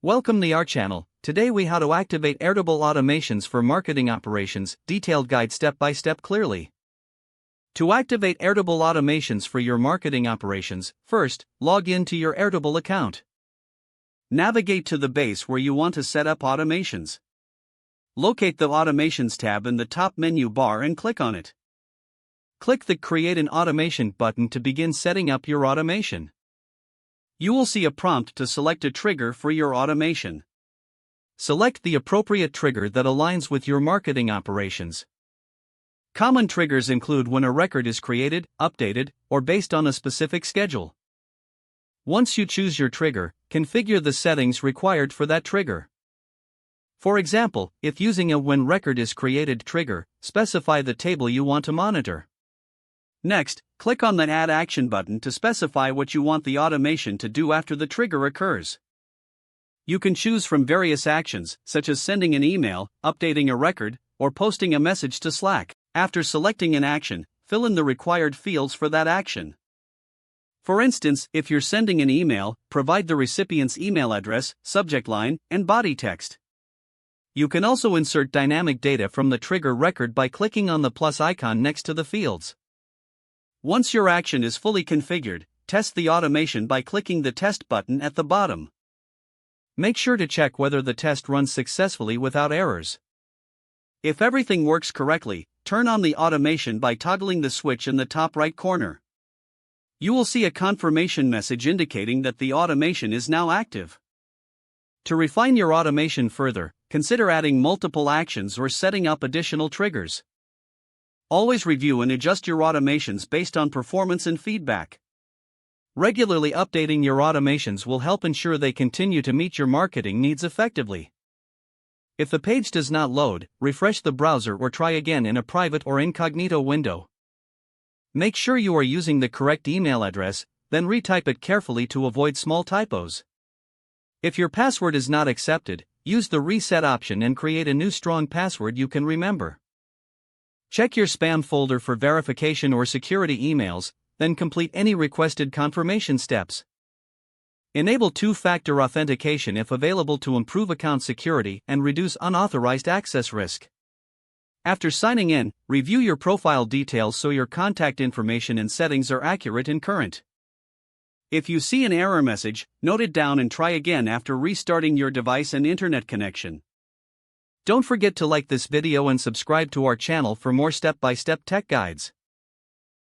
Welcome to our channel. Today we how to activate Airtable Automations for marketing operations, detailed guide step by step clearly. To activate Airtable Automations for your marketing operations, first, log in to your Airtable account. Navigate to the base where you want to set up automations. Locate the Automations tab in the top menu bar and click on it. Click the Create an Automation button to begin setting up your automation. You will see a prompt to select a trigger for your automation. Select the appropriate trigger that aligns with your marketing operations. Common triggers include when a record is created, updated, or based on a specific schedule. Once you choose your trigger, configure the settings required for that trigger. For example, if using a when record is created trigger, specify the table you want to monitor. Next, click on the Add Action button to specify what you want the automation to do after the trigger occurs. You can choose from various actions, such as sending an email, updating a record, or posting a message to Slack. After selecting an action, fill in the required fields for that action. For instance, if you're sending an email, provide the recipient's email address, subject line, and body text. You can also insert dynamic data from the trigger record by clicking on the plus icon next to the fields. Once your action is fully configured, test the automation by clicking the Test button at the bottom. Make sure to check whether the test runs successfully without errors. If everything works correctly, turn on the automation by toggling the switch in the top right corner. You will see a confirmation message indicating that the automation is now active. To refine your automation further, consider adding multiple actions or setting up additional triggers. Always review and adjust your automations based on performance and feedback. Regularly updating your automations will help ensure they continue to meet your marketing needs effectively. If the page does not load, refresh the browser or try again in a private or incognito window. Make sure you are using the correct email address, then retype it carefully to avoid small typos. If your password is not accepted, use the reset option and create a new strong password you can remember. Check your spam folder for verification or security emails, then complete any requested confirmation steps. Enable two-factor authentication if available to improve account security and reduce unauthorized access risk. After signing in, review your profile details so your contact information and settings are accurate and current. If you see an error message, note it down and try again after restarting your device and internet connection. Don't forget to like this video and subscribe to our channel for more step-by-step tech guides.